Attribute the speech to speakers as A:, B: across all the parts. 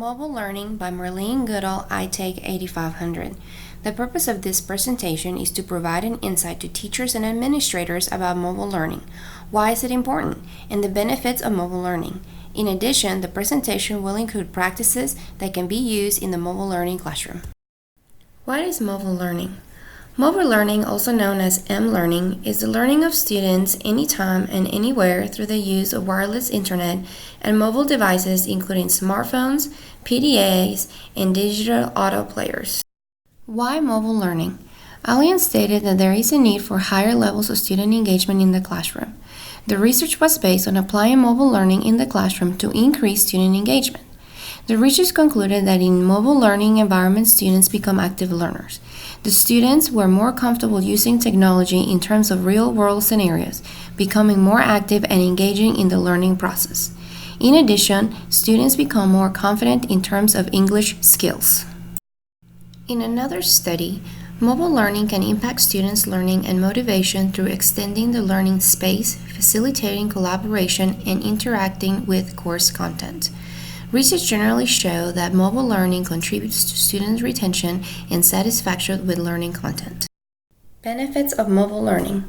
A: Mobile Learning by Marlene Goodall, iTake 8500. The purpose of this presentation is to provide an insight to teachers and administrators about mobile learning. Why is it important? And the benefits of mobile learning. In addition, the presentation will include practices that can be used in the mobile learning classroom. What is mobile learning? Mobile learning, also known as M-learning, is the learning of students anytime and anywhere through the use of wireless internet and mobile devices including smartphones, PDAs, and digital audio players. Why mobile learning? Allianz stated that there is a need for higher levels of student engagement in the classroom. The research was based on applying mobile learning in the classroom to increase student engagement. The research concluded that in mobile learning environments, students become active learners. The students were more comfortable using technology in terms of real-world scenarios, becoming more active and engaging in the learning process. In addition, students become more confident in terms of English skills. In another study, mobile learning can impact students' learning and motivation through extending the learning space, facilitating collaboration, and interacting with course content. Research generally shows that mobile learning contributes to students' retention and satisfaction with learning content. Benefits of mobile learning.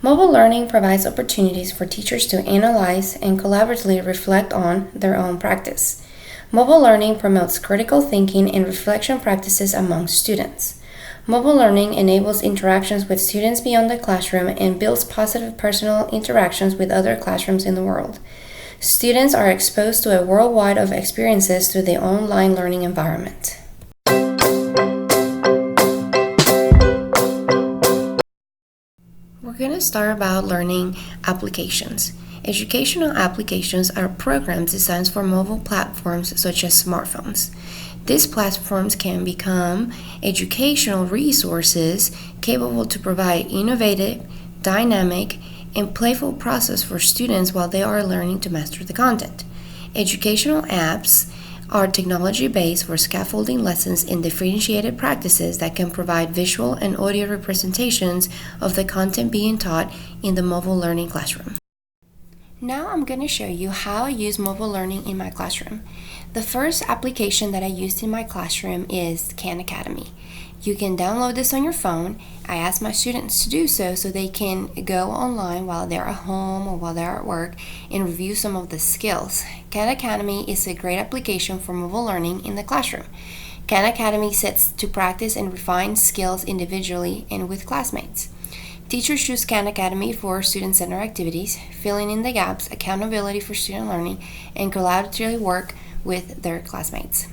A: Mobile learning provides opportunities for teachers to analyze and collaboratively reflect on their own practice. Mobile learning promotes critical thinking and reflection practices among students. Mobile learning enables interactions with students beyond the classroom and builds positive personal interactions with other classrooms in the world. Students are exposed to a worldwide of experiences through the online learning environment. We're going to start about learning applications. Educational applications are programs designed for mobile platforms such as smartphones. These platforms can become educational resources capable to provide innovative, dynamic, and playful process for students while they are learning to master the content. Educational apps are technology-based for scaffolding lessons and differentiated practices that can provide visual and audio representations of the content being taught in the mobile learning classroom. Now I'm going to show you how I use mobile learning in my classroom. The first application that I used in my classroom is Khan Academy. You can download this on your phone. I ask my students to do so they can go online while they're at home or while they're at work and review some of the skills. Khan Academy is a great application for mobile learning in the classroom. Khan Academy sets to practice and refine skills individually and with classmates. Teachers choose Khan Academy for student-centered activities, filling in the gaps, accountability for student learning, and collaboratively work with their classmates.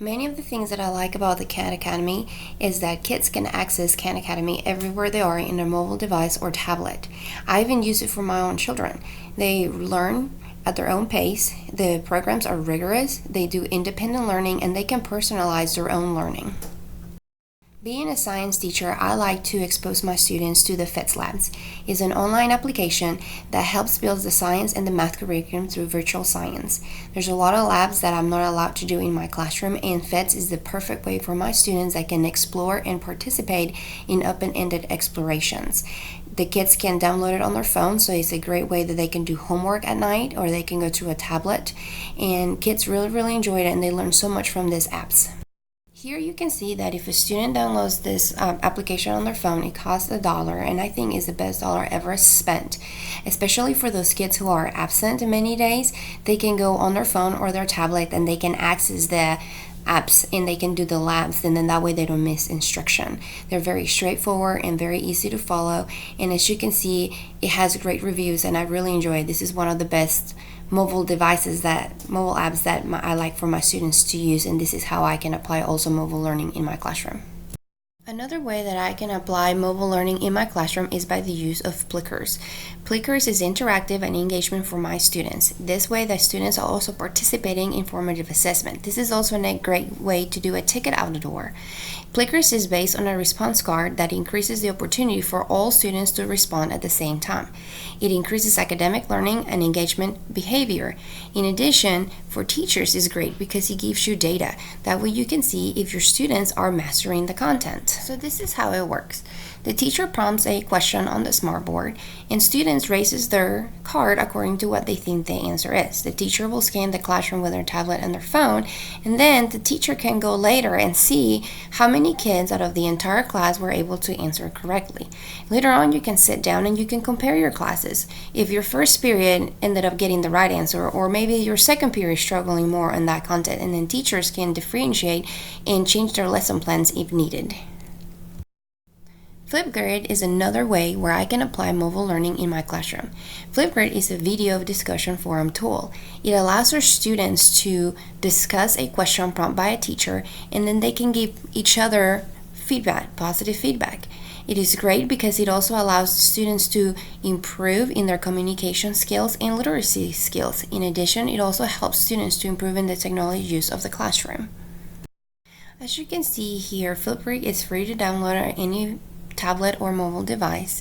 A: Many of the things that I like about the Khan Academy is that kids can access Khan Academy everywhere they are in their mobile device or tablet. I even use it for my own children. They learn at their own pace, the programs are rigorous, they do independent learning, and they can personalize their own learning. Being a science teacher, I like to expose my students to the FETS Labs. It's an online application that helps build the science and the math curriculum through virtual science. There's a lot of labs that I'm not allowed to do in my classroom, and FETS is the perfect way for my students that can explore and participate in open-ended explorations. The kids can download it on their phone, so it's a great way that they can do homework at night or they can go to a tablet. And kids really enjoy it, and they learn so much from these apps. Here you can see that if a student downloads this application on their phone, it costs $1, and I think is the best dollar ever spent. Especially for those kids who are absent many days, they can go on their phone or their tablet and they can access the apps and they can do the labs, and then that way they don't miss instruction. They're very straightforward and very easy to follow, and as you can see, it has great reviews and I really enjoy it. This is one of the best mobile apps that I like for my students to use, and this is how I can apply also mobile learning in my classroom. Another way that I can apply mobile learning in my classroom is by the use of Plickers. Plickers is interactive and engagement for my students. This way the students are also participating in formative assessment. This is also a great way to do a ticket out the door. Plickers is based on a response card that increases the opportunity for all students to respond at the same time. It increases academic learning and engagement behavior. In addition, for teachers is great because it gives you data. That way you can see if your students are mastering the content. So this is how it works. The teacher prompts a question on the smartboard, and students raises their card according to what they think the answer is. The teacher will scan the classroom with their tablet and their phone, and then the teacher can go later and see how many kids out of the entire class were able to answer correctly. Later on, you can sit down and you can compare your classes. If your first period ended up getting the right answer, or maybe your second period struggling more on that content, and then teachers can differentiate and change their lesson plans if needed. Flipgrid is another way where I can apply mobile learning in my classroom. Flipgrid is a video discussion forum tool. It allows our students to discuss a question prompt by a teacher, and then they can give each other feedback, positive feedback. It is great because it also allows students to improve in their communication skills and literacy skills. In addition, it also helps students to improve in the technology use of the classroom. As you can see here, Flipgrid is free to download on any tablet or mobile device.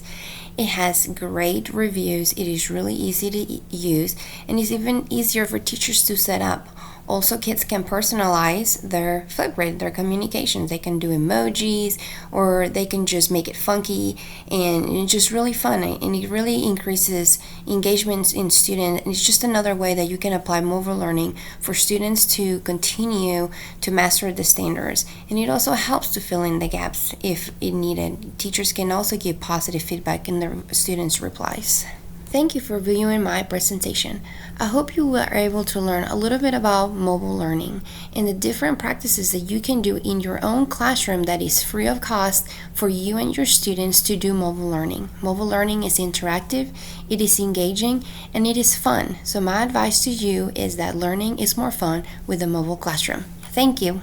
A: It has great reviews. It is really easy to use, and it's even easier for teachers to set up. Also, kids can personalize their Flipgrid, their communications. They can do emojis, or they can just make it funky, and it's just really fun, and it really increases engagement in students. And it's just another way that you can apply mobile learning for students to continue to master the standards. And it also helps to fill in the gaps if it needed. Teachers can also give positive feedback in their students' replies. Thank you for viewing my presentation. I hope you were able to learn a little bit about mobile learning and the different practices that you can do in your own classroom that is free of cost for you and your students to do mobile learning. Mobile learning is interactive, it is engaging, and it is fun. So my advice to you is that learning is more fun with a mobile classroom. Thank you.